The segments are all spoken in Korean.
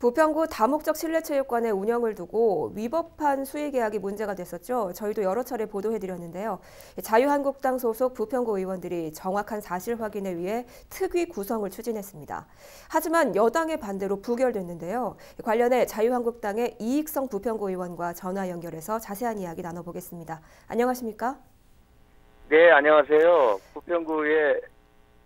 부평구 다목적 실내체육관의 운영을 두고 위법한 수의계약이 문제가 됐었죠. 저희도 여러 차례 보도해드렸는데요. 자유한국당 소속 부평구 의원들이 정확한 사실 확인을 위해 특위 구성을 추진했습니다. 하지만 여당의 반대로 부결됐는데요. 관련해 자유한국당의 이익성 부평구 의원과 전화 연결해서 자세한 이야기 나눠보겠습니다. 안녕하십니까? 네, 안녕하세요. 부평구의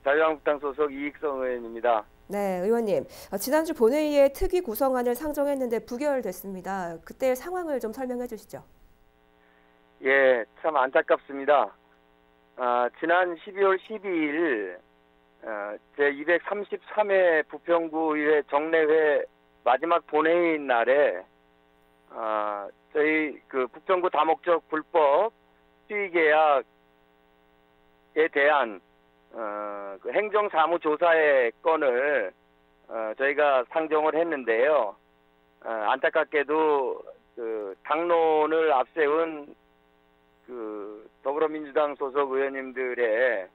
자유한국당 소속 이익성 의원입니다. 네, 의원님. 지난주 본회의에 특위 구성안을 상정했는데 부결됐습니다. 그때 상황을 좀 설명해 주시죠. 예, 참 안타깝습니다. 지난 12월 12일 제233회 부평구의회 정례회 마지막 본회의인 날에 저희 그 부평구 다목적 불법 수의계약에 대한 그 행정사무조사의 건을 저희가 상정을 했는데요. 안타깝게도 그 당론을 앞세운 그 더불어민주당 소속 의원님들의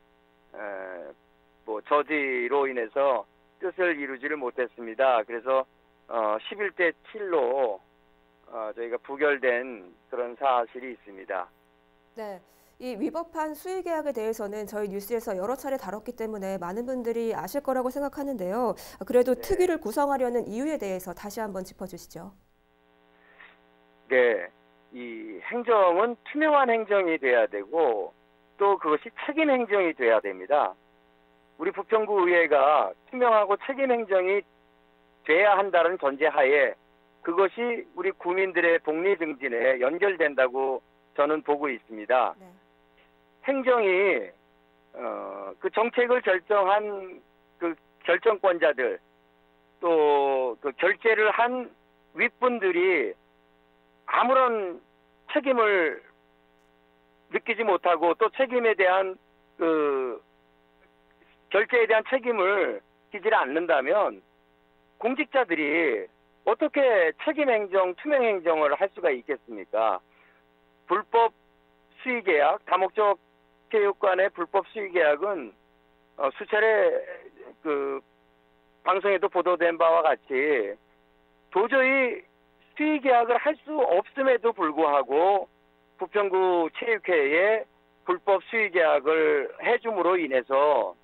뭐 저지로 인해서 뜻을 이루지를 못했습니다. 그래서 11대 7로 저희가 부결된 그런 사실이 있습니다. 네. 이 위법한 수의계약에 대해서는 저희 뉴스에서 여러 차례 다뤘기 때문에 많은 분들이 아실 거라고 생각하는데요. 그래도 네. 특위를 구성하려는 이유에 대해서 다시 한번 짚어주시죠. 네, 이 행정은 투명한 행정이 돼야 되고 또 그것이 책임 행정이 돼야 됩니다. 우리 부평구 의회가 투명하고 책임 행정이 돼야 한다는 전제하에 그것이 우리 국민들의 복리 증진에 연결된다고 저는 보고 있습니다. 네. 행정이 그 정책을 결정한 그 결정권자들 또 그 결재를 한 윗분들이 아무런 책임을 느끼지 못하고 또 책임에 대한 그 결재에 대한 책임을 지지 않는다면 공직자들이 어떻게 책임 행정, 투명 행정을 할 수가 있겠습니까? 불법 수의계약, 다목적 체육관의 불법 수의계약은 수차례 그 방송에도 보도된 바와 같이 도저히 수의계약을 할 수 없음에도 불구하고 부평구 체육회에 불법 수의계약을 해줌으로 인해서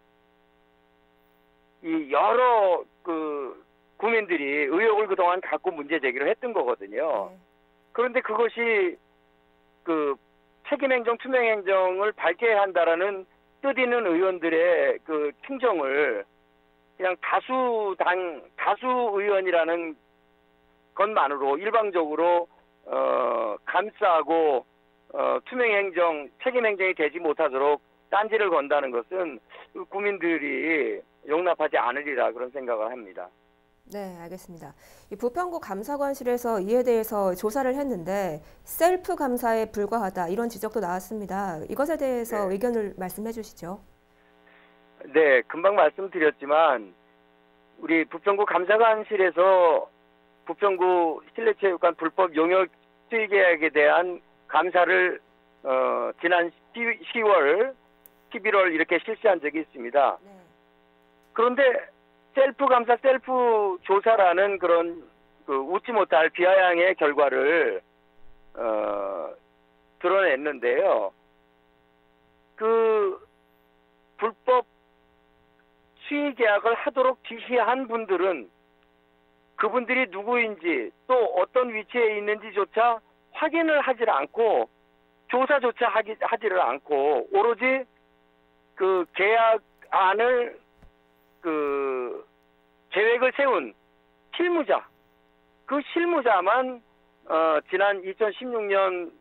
이 여러 그 국민들이 의혹을 그동안 갖고 문제 제기를 했던 거거든요. 네. 그런데 그것이 그 책임행정, 투명행정을 밝혀야 한다라는 뜻 있는 의원들의 그 충정을 그냥 다수 의원이라는 것만으로 일방적으로 감싸고 투명행정, 책임행정이 되지 못하도록 딴지를 건다는 것은 국민들이 용납하지 않으리라 그런 생각을 합니다. 네, 알겠습니다. 이 부평구 감사관실에서 이에 대해서 조사를 했는데 셀프 감사에 불과하다 이런 지적도 나왔습니다. 이것에 대해서 네. 의견을 말씀해 주시죠. 네, 금방 말씀드렸지만 우리 부평구 감사관실에서 부평구 실내체육관 불법 용역 수의계약에 대한 감사를 지난 10월, 11월 이렇게 실시한 적이 있습니다. 네. 그런데 셀프 감사, 셀프 조사라는 그런 그 웃지 못할 비아냥의 결과를 드러냈는데요. 그 불법 수의계약을 하도록 지시한 분들은 그분들이 누구인지 또 어떤 위치에 있는지조차 확인을 하질 않고 조사조차 하지를 않고 오로지 그 계약안을 그 계획을 세운 실무자, 그 실무자만 지난 2016년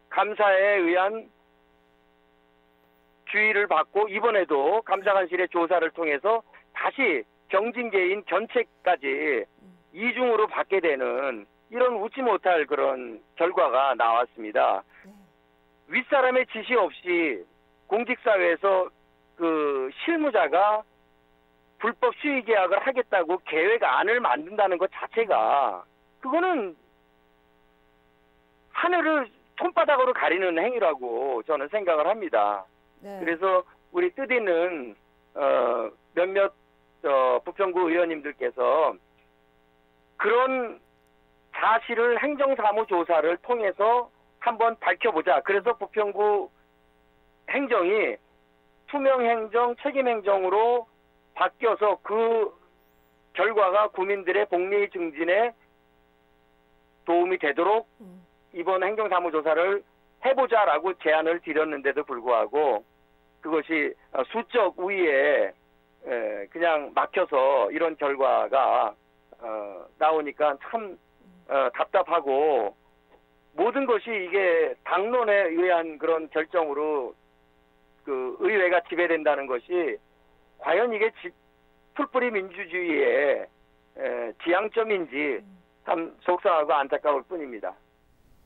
감사에 의한 주의를 받고 이번에도 감사관실의 조사를 통해서 다시 경징계인 견책까지 이중으로 받게 되는 이런 웃지 못할 그런 결과가 나왔습니다. 네. 윗사람의 지시 없이 공직사회에서 그 실무자가 불법 수의계약을 하겠다고 계획안을 만든다는 것 자체가 그거는 하늘을 손바닥으로 가리는 행위라고 저는 생각을 합니다. 네. 그래서 우리 뜻 있는 몇몇 부평구 의원님들께서 그런 사실을 행정사무조사를 통해서 한번 밝혀보자. 그래서 부평구 행정이 투명행정, 책임행정으로 바뀌어서 그 결과가 국민들의 복리 증진에 도움이 되도록 이번 행정사무조사를 해보자라고 제안을 드렸는데도 불구하고 그것이 수적 우위에 그냥 막혀서 이런 결과가 나오니까 참 답답하고 모든 것이 이게 당론에 의한 그런 결정으로 그 의회가 지배된다는 것이 과연 이게 풀뿌리 민주주의의 지향점인지 참 속상하고 안타까울 뿐입니다.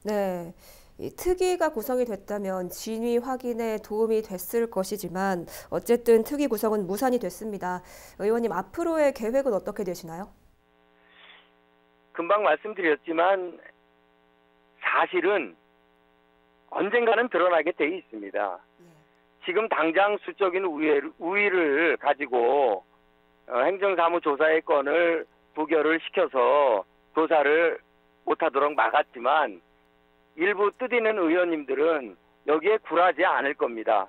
네. 이 특위가 구성이 됐다면 진위 확인에 도움이 됐을 것이지만 어쨌든 특위 구성은 무산이 됐습니다. 의원님 앞으로의 계획은 어떻게 되시나요? 금방 말씀드렸지만 사실은 언젠가는 드러나게 돼 있습니다. 지금 당장 수적인 우위를 가지고 행정사무조사의 건을 부결을 시켜서 조사를 못하도록 막았지만 일부 뜻있는 의원님들은 여기에 굴하지 않을 겁니다.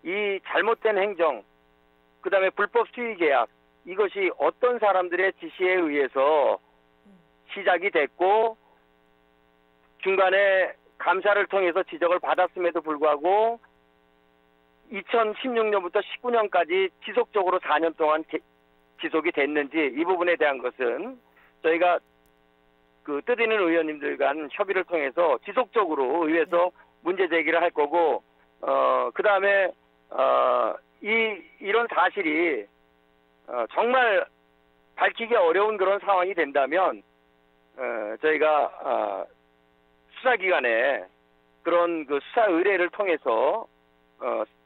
이 잘못된 행정, 그 다음에 불법 수의 계약, 이것이 어떤 사람들의 지시에 의해서 시작이 됐고 중간에 감사를 통해서 지적을 받았음에도 불구하고 2016년부터 19년까지 지속적으로 4년 동안 지속이 됐는지 이 부분에 대한 것은 저희가 그 뜻있는 의원님들 간 협의를 통해서 지속적으로 의회에서 문제 제기를 할 거고 그 다음에 이런 사실이 정말 밝히기 어려운 그런 상황이 된다면 저희가 수사기관에 그런 그 수사 의뢰를 통해서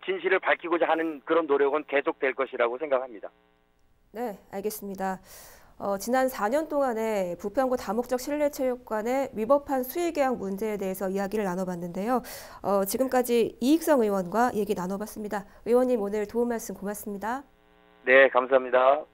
진실을 밝히고자 하는 그런 노력은 계속될 것이라고 생각합니다. 네, 알겠습니다. 지난 4년 동안에 부평구 다목적 실내체육관의 위법한 수의계약 문제에 대해서 이야기를 나눠봤는데요. 지금까지 이익성 의원과 얘기 나눠봤습니다. 의원님 오늘 도움 말씀 고맙습니다. 네, 감사합니다.